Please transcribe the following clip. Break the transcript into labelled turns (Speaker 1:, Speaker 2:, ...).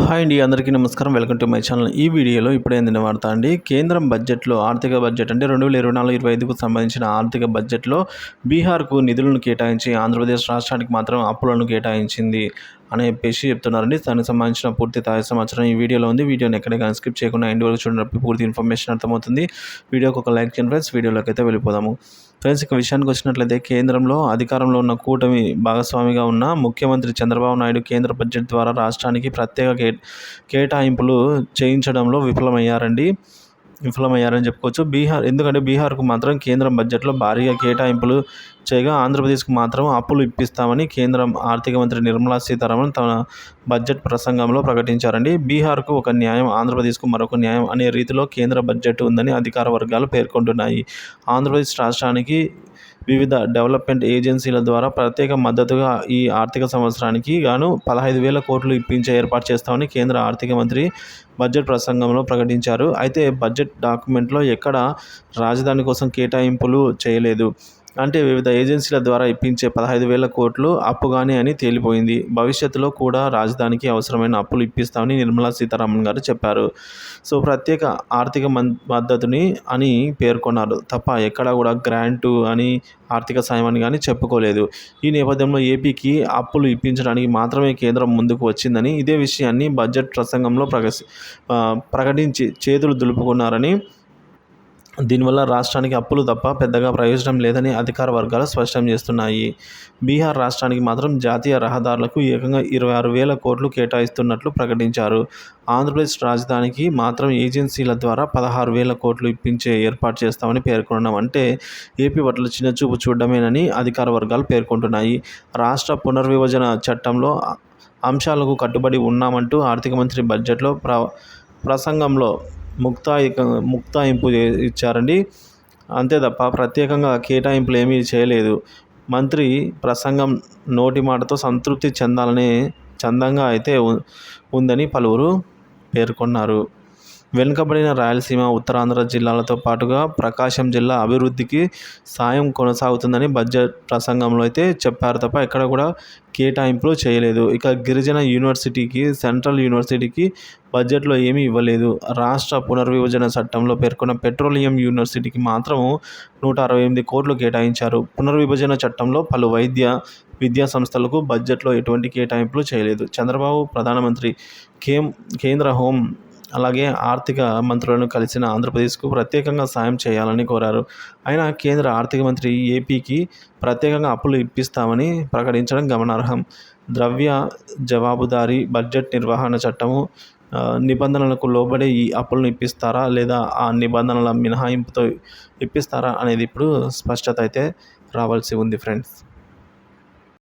Speaker 1: Hi అండి, అందరికీ నమస్కారం. Welcome to my channel. ఈ వీడియోలో ఇప్పుడేందిన వార్త అండి. కేంద్రం బడ్జెట్లో ఆర్థిక బడ్జెట్ అంటే 2024-25కు సంబంధించిన ఆర్థిక బడ్జెట్లో బీహార్కు నిధులను కేటాయించి ఆంధ్రప్రదేశ్ రాష్ట్రానికి మాత్రం అప్పులను కేటాయించింది అని చెప్పేసి చెప్తున్నారండి. దానికి సంబంధించిన పూర్తి తాజా సమాచారం ఈ వీడియోలో ఉంది. వీడియోని ఎక్కడికైనా స్కిప్ చేయకుండా ఎండ్ వరకు చూడండి, పూర్తి ఇన్ఫర్మేషన్ అర్థమవుతుంది. వీడియోకి ఒక లైక్ చేయండి ఫ్రెండ్స్. వీడియోలోకి అయితే వెళ్ళిపోదాము ఫ్రెండ్స్. ఇక విషయానికి వచ్చినట్లయితే కేంద్రంలో అధికారంలో ఉన్న కూటమి భాగస్వామిగా ఉన్న ముఖ్యమంత్రి చంద్రబాబు నాయుడు కేంద్ర బడ్జెట్ ద్వారా రాష్ట్రానికి ప్రత్యేక కేటాయింపులు చేయించడంలో విఫలమయ్యారని చెప్పుకోవచ్చు. ఎందుకంటే బీహార్కు మాత్రం కేంద్రం బడ్జెట్లో భారీగా కేటాయింపులు చేయగా ఆంధ్రప్రదేశ్కు మాత్రం అప్పులు ఇప్పిస్తామని కేంద్ర ఆర్థిక మంత్రి నిర్మలా సీతారామన్ తన బడ్జెట్ ప్రసంగంలో ప్రకటించారండి. బీహార్కు ఒక న్యాయం, ఆంధ్రప్రదేశ్కు మరొక న్యాయం అనే రీతిలో కేంద్ర బడ్జెట్ ఉందని అధికార వర్గాలు పేర్కొంటున్నాయి. ఆంధ్రప్రదేశ్ రాష్ట్రానికి వివిధ డెవలప్మెంట్ ఏజెన్సీల ద్వారా ప్రత్యేక మద్దతుగా ఈ ఆర్థిక సంవత్సరానికి గాను 15,000 కోట్లు ఇప్పించే ఏర్పాటు చేస్తామని కేంద్ర ఆర్థిక మంత్రి బడ్జెట్ ప్రసంగంలో ప్రకటించారు. అయితే బడ్జెట్ డాక్యుమెంట్లో ఎక్కడా రాజధాని కోసం కేటాయింపులు చేయలేదు. అంటే వివిధ ఏజెన్సీల ద్వారా ఇప్పించే 15,000 కోట్లు అప్పుగానే అని తేలిపోయింది. భవిష్యత్తులో కూడా రాజధానికి అవసరమైన అప్పులు ఇప్పిస్తామని నిర్మలా సీతారామన్ గారు చెప్పారు. సో ప్రత్యేక ఆర్థిక మద్దతుని అని పేర్కొన్నారు తప్ప ఎక్కడా కూడా గ్రాంటు అని, ఆర్థిక సాయం అని కానీ చెప్పుకోలేదు. ఈ నేపథ్యంలో ఏపీకి అప్పులు ఇప్పించడానికి మాత్రమే కేంద్రం ముందుకు వచ్చిందని, ఇదే విషయాన్ని బడ్జెట్ ప్రసంగంలో ప్రకటించి చేతులు దులుపుకున్నారని, దీనివల్ల రాష్ట్రానికి అప్పులు తప్ప పెద్దగా ప్రయోజనం లేదని అధికార వర్గాలు స్పష్టం చేస్తున్నాయి. బీహార్ రాష్ట్రానికి మాత్రం జాతీయ రహదారులకు ఏకంగా 26,000 కోట్లు కేటాయిస్తున్నట్లు ప్రకటించారు. ఆంధ్రప్రదేశ్ రాజధానికి మాత్రం ఏజెన్సీల ద్వారా 16,000 కోట్లు ఇప్పించే ఏర్పాటు చేస్తామని పేర్కొనడం అంటే ఏపీ పట్ల చిన్నచూపు చూడడమేనని అధికార వర్గాలు పేర్కొంటున్నాయి. రాష్ట్ర పునర్విభజన చట్టంలో అంశాలకు కట్టుబడి ఉన్నామంటూ ఆర్థిక మంత్రి బడ్జెట్లో ప్రసంగంలో ముక్తాయింపు ఇచ్చారండి. అంతే తప్ప ప్రత్యేకంగా కేటాయింపులు ఏమీ చేయలేదు. మంత్రి ప్రసంగం నోటి మాటతో సంతృప్తి చెందాలనే చందంగా అయితే ఉందని పలువురు పేర్కొన్నారు. వెనుకబడిన రాయలసీమ, ఉత్తరాంధ్ర జిల్లాలతో పాటుగా ప్రకాశం జిల్లా అభివృద్ధికి సాయం కొనసాగుతుందని బడ్జెట్ ప్రసంగంలో అయితే చెప్పారు తప్ప ఎక్కడ కూడా కేటాయింపులు చేయలేదు. ఇక గిరిజన యూనివర్సిటీకి, సెంట్రల్ యూనివర్సిటీకి బడ్జెట్లో ఏమీ ఇవ్వలేదు. రాష్ట్ర పునర్విభజన చట్టంలో పేర్కొన్న పెట్రోలియం యూనివర్సిటీకి మాత్రం 168 కోట్లు కేటాయించారు. పునర్విభజన చట్టంలో పలు విద్యా సంస్థలకు బడ్జెట్లో ఎటువంటి కేటాయింపులు చేయలేదు. చంద్రబాబు ప్రధానమంత్రి, కేంద్ర హోం అలాగే ఆర్థిక మంత్రులను కలిసిన ఆంధ్రప్రదేశ్కు ప్రత్యేకంగా సాయం చేయాలని కోరారు. అయినా కేంద్ర ఆర్థిక మంత్రి ఏపీకి ప్రత్యేకంగా అప్పులు ఇప్పిస్తామని ప్రకటించడం గమనార్హం. ద్రవ్య జవాబుదారీ బడ్జెట్ నిర్వహణ చట్టము నిబంధనలకు లోబడే ఈ అప్పులను ఇప్పిస్తారా లేదా ఆ నిబంధనల మినహాయింపుతో ఇప్పిస్తారా అనేది ఇప్పుడు స్పష్టత అయితే రావాల్సి ఉంది ఫ్రెండ్స్.